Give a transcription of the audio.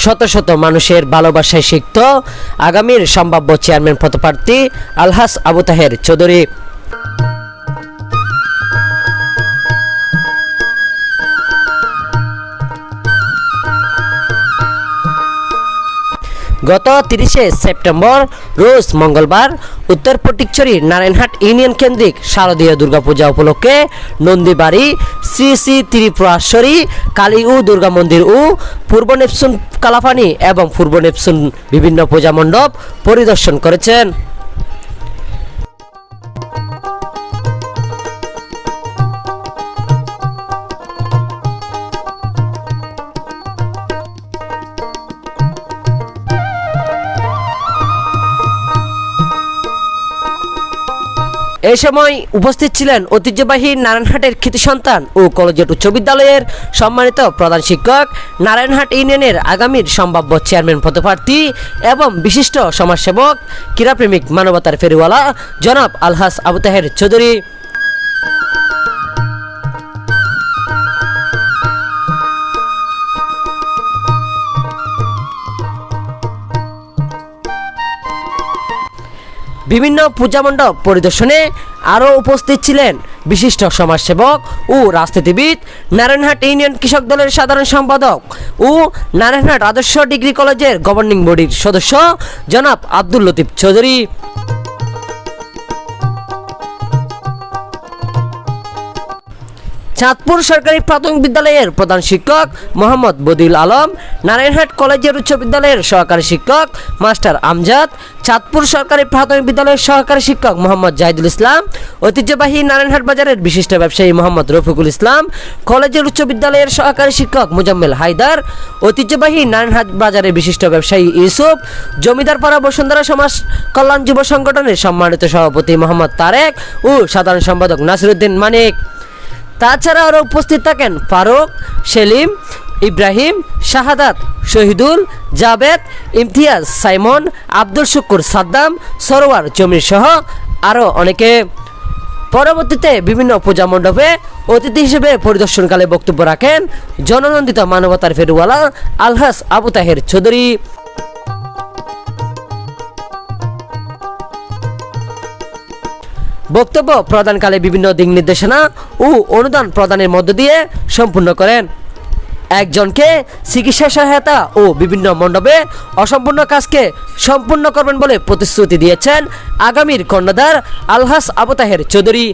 শত শত মানুষের ভালোবাসায় সিক্ত আগামীর সম্ভাব্য চেয়ারম্যান পদপ্রার্থী আলহাজ আবু তাহের চৌধুরী। গত 30শে সেপ্টেম্বর রোজ মঙ্গলবার উত্তর ফটিকছড়ি নারায়ণহাট ইউনিয়ন কেন্দ্রিক শারদীয় দুর্গাপূজা উপলক্ষে নন্দীবাড়ি শ্রী শ্রী ত্রিপুরাশ্বরী কালী ও দুর্গা মন্দির ও পূর্ব নেপসুন কালাপানি এবং পূর্ব নেপসুন বিভিন্ন পূজা মণ্ডপ পরিদর্শন করেছেন। এই সময় উপস্থিত ছিলেন ঐতিহ্যবাহী নারায়ণহাটের কৃতি সন্তান ও কলেজিয়েট উচ্চ বিদ্যালয়ের সম্মানিত প্রধান শিক্ষক, নারায়ণহাট ইউনিয়নের আগামীর সম্ভাব্য চেয়ারম্যান পদপ্রার্থী এবং বিশিষ্ট সমাজসেবক, ক্রীড়াপ্রেমিক, মানবতার ফেরিওয়ালা জনাব আলহাজ আবু তাহের চৌধুরী। বিভিন্ন পূজা মণ্ডপ পরিদর্শনে আরও উপস্থিত ছিলেন বিশিষ্ট সমাজসেবক ও রাজনীতিবিদ, নারায়ণহাট ইউনিয়ন কৃষক দলের সাধারণ সম্পাদক ও নারায়ণহাট আদর্শ ডিগ্রি কলেজের গভর্নিং বডির সদস্য জনাব আব্দুল লতিফ চৌধুরী। চাঁদপুর সরকারি প্রাথমিক বিদ্যালয়ের প্রধান শিক্ষক মোহাম্মদ বদিউল আলম, নারায়ণহাট কলেজিয়েট উচ্চ বিদ্যালয়ের সহকারী শিক্ষক মাস্টার আমজাদ, চাঁদপুর সরকারি প্রাথমিক বিদ্যালয়ের সহকারী শিক্ষক মোহাম্মদ জাহিদুল ইসলাম, ঐতিহ্যবাহী নারায়ণহাট বাজারের বিশিষ্ট ব্যবসায়ী মোহাম্মদ রফিকুল ইসলাম, কলেজিয়েট উচ্চ বিদ্যালয়ের সহকারী শিক্ষক মুজাম্মেল হায়দার, ঐতিহ্যবাহী নারায়ণহাট বাজারের বিশিষ্ট ব্যবসায়ী ইউসুফ, জমিদারপাড়া বসুন্ধরা সমাজ কল্যাণ যুব সংগঠনের সম্মানিত সভাপতি মোহাম্মদ তারেক ও সাধারণ সম্পাদক নাসিরউদ্দিন মানিক। তাছাড়া আরও উপস্থিত থাকেন ফারুক, সেলিম, ইব্রাহিম, শাহাদাত, শহীদুল, জাবেদ, ইমতিয়াজ, সাইমন, আব্দুল শুকুর, সাদ্দাম, সরোয়ার, জমির সহ আরও অনেকে। পরবর্তীতে বিভিন্ন পূজা মণ্ডপে অতিথি হিসেবে পরিদর্শনকালে বক্তব্য রাখেন জননন্দিত মানবতার ফেরিওয়ালা আলহাজ আবু তাহের চৌধুরী। বক্তব্য প্রদানকালে বিভিন্ন দিক নির্দেশনা ও অনুদান প্রদানের মধ্য দিয়ে সম্পূর্ণ করেন। একজনকে চিকিৎসা সহায়তা ও বিভিন্ন মণ্ডপে অসম্পূর্ণ কাজকে সম্পূর্ণ করবেন বলে প্রতিশ্রুতি দিয়েছেন আগামীর কর্ণধার আলহাজ আবু তাহের চৌধুরী।